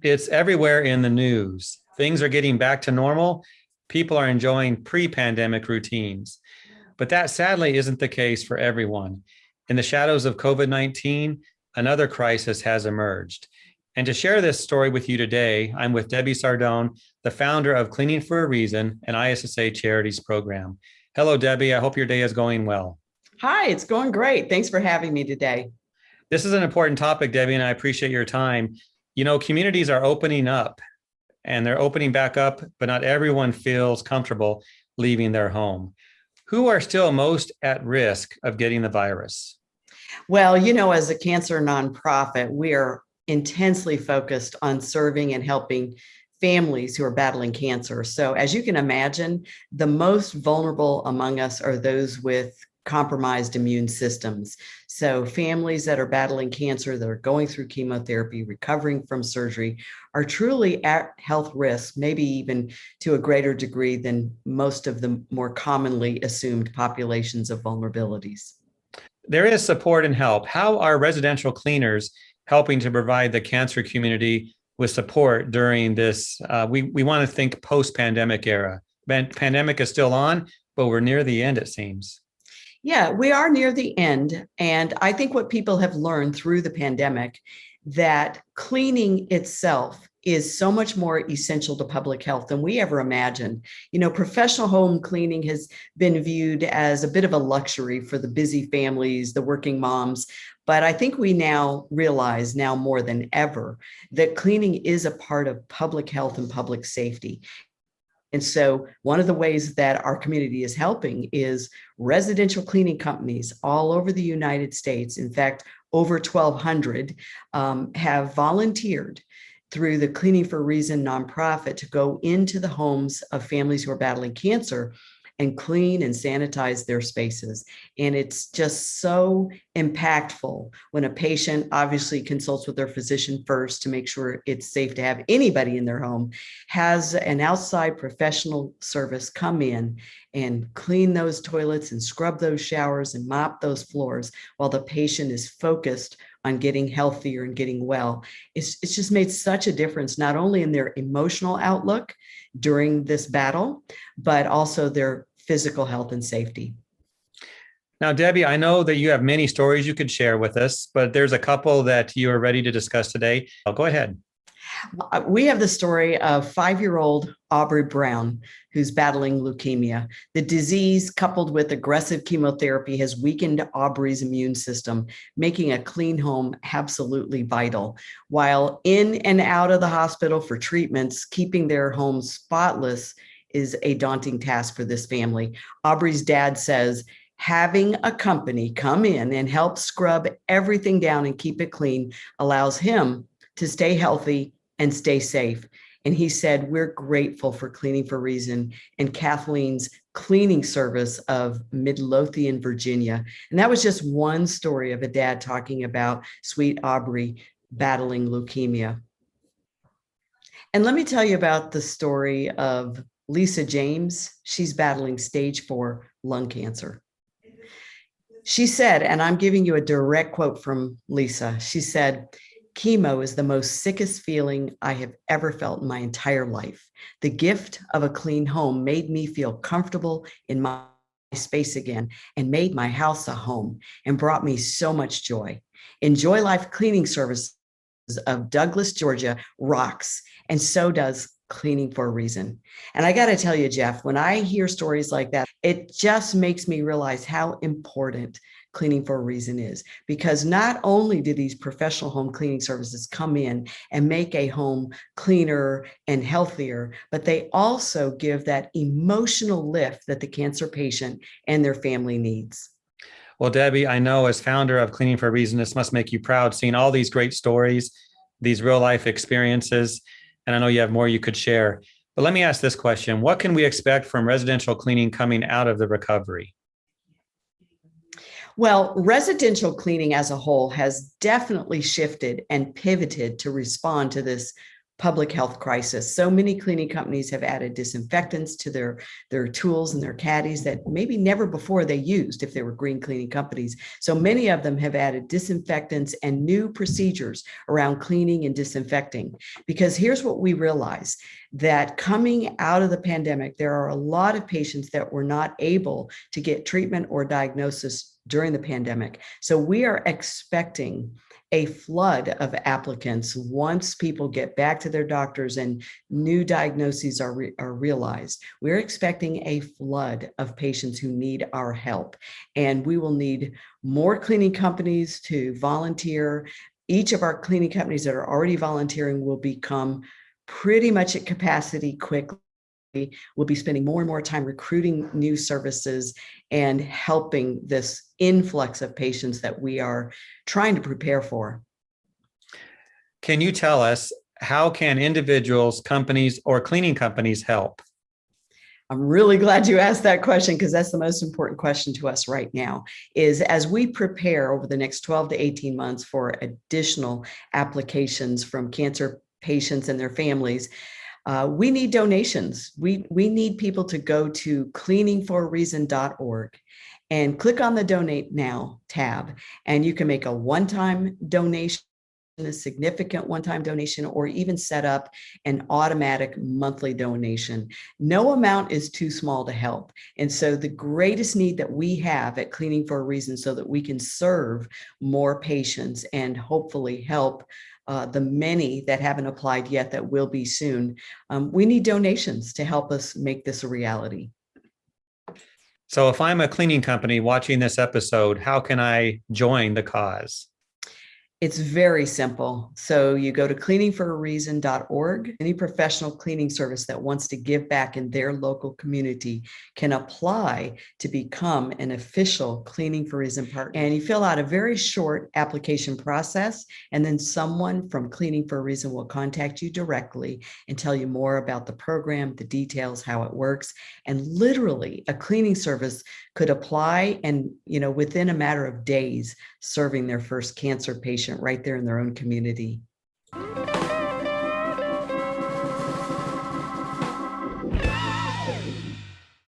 It's everywhere in the news. Things are getting back to normal. People are enjoying pre pandemic routines. But that sadly isn't the case for everyone. In the shadows of COVID-19, another crisis has emerged. And to share this story with you today, I'm with Debbie Sardone, the founder of Cleaning for a Reason, an ISSA Charities program. Hello, Debbie. I hope your day is going well. Hi, it's going great. Thanks for having me today. This is an important topic, Debbie, and I appreciate your time. You know, communities are opening up and they're opening back up, but not everyone feels comfortable leaving their home. Who are still most at risk of getting the virus? Well, as a cancer nonprofit, we are intensely focused on serving and helping families who are battling cancer. So, as you can imagine, the most vulnerable among us are those with compromised immune systems. So, families that are battling cancer, that are going through chemotherapy, recovering from surgery, are truly at health risk, maybe even to a greater degree than most of the more commonly assumed populations of vulnerabilities. There is support and help. How are residential cleaners helping to provide the cancer community with support during this? We want to think post-pandemic era. Pandemic is still on, but we're near the end, it seems. Yeah, we are near the end. And I think what people have learned through the pandemic that cleaning itself is so much more essential to public health than we ever imagined. Professional home cleaning has been viewed as a bit of a luxury for the busy families, the working moms. But I think we now realize, now more than ever, that cleaning is a part of public health and public safety. And so one of the ways that our community is helping is residential cleaning companies all over the United States. In fact, over 1,200 have volunteered through the Cleaning for a Reason nonprofit to go into the homes of families who are battling cancer and clean and sanitize their spaces. And it's just so impactful when a patient obviously consults with their physician first to make sure it's safe to have anybody in their home, has an outside professional service come in and clean those toilets and scrub those showers and mop those floors while the patient is focused on getting healthier and getting well. It's just made such a difference, not only in their emotional outlook during this battle, but also their physical health and safety. Now, Debbie, I know that you have many stories you could share with us, but there's a couple that you are ready to discuss today. I'll go ahead. We have the story of 5-year-old Aubrey Brown, who's battling leukemia. The disease, coupled with aggressive chemotherapy, has weakened Aubrey's immune system, making a clean home absolutely vital. While in and out of the hospital for treatments, keeping their home spotless is a daunting task for this family. Aubrey's dad says, having a company come in and help scrub everything down and keep it clean allows him to stay healthy and stay safe. And he said, we're grateful for Cleaning for a Reason and Kathleen's cleaning service of Midlothian, Virginia. And that was just one story of a dad talking about sweet Aubrey battling leukemia. And let me tell you about the story of Lisa James. She's battling stage 4 lung cancer. She said, and I'm giving you a direct quote from Lisa, she said, chemo is the most sickest feeling I have ever felt in my entire life. The gift of a clean home made me feel comfortable in my space again and made my house a home and brought me so much joy. Enjoy Life Cleaning Services of Douglas, Georgia rocks, and so does Cleaning for a Reason. And I got to tell you, Jeff, when I hear stories like that, it just makes me realize how important Cleaning for a Reason is, because not only do these professional home cleaning services come in and make a home cleaner and healthier, but they also give that emotional lift that the cancer patient and their family needs. Well, Debbie, I know as founder of Cleaning for a Reason, this must make you proud seeing all these great stories, these real life experiences. And I know you have more you could share. But let me ask this question. What can we expect from residential cleaning coming out of the recovery? Well, residential cleaning as a whole has definitely shifted and pivoted to respond to this public health crisis. So many cleaning companies have added disinfectants to their tools and their caddies that maybe never before they used if they were green cleaning companies. So many of them have added disinfectants and new procedures around cleaning and disinfecting. Because here's what we realize, that coming out of the pandemic, there are a lot of patients that were not able to get treatment or diagnosis during the pandemic. So we are expecting a flood of applicants once people get back to their doctors and new diagnoses are realized. We're expecting a flood of patients who need our help, and we will need more cleaning companies to volunteer. Each of our cleaning companies that are already volunteering will become pretty much at capacity quickly. We'll be spending more and more time recruiting new services and helping this influx of patients that we are trying to prepare for. Can you tell us, how can individuals, companies, or cleaning companies help? I'm really glad you asked that question, because that's the most important question to us right now, is as we prepare over the next 12 to 18 months for additional applications from cancer patients and their families, we need donations. We need people to go to cleaningforareason.org and click on the Donate Now tab, and you can make a one-time donation, a significant one-time donation, or even set up an automatic monthly donation. No amount is too small to help. And so the greatest need that we have at Cleaning for a Reason, so that we can serve more patients and hopefully help the many that haven't applied yet that will be soon, we need donations to help us make this a reality. So if I'm a cleaning company watching this episode, how can I join the cause? It's very simple. So you go to cleaningforareason.org. Any professional cleaning service that wants to give back in their local community can apply to become an official Cleaning for a Reason partner. And you fill out a very short application process, and then someone from Cleaning for a Reason will contact you directly and tell you more about the program, the details, how it works. And literally, a cleaning service could apply and, within a matter of days, serving their first cancer patient right there in their own community.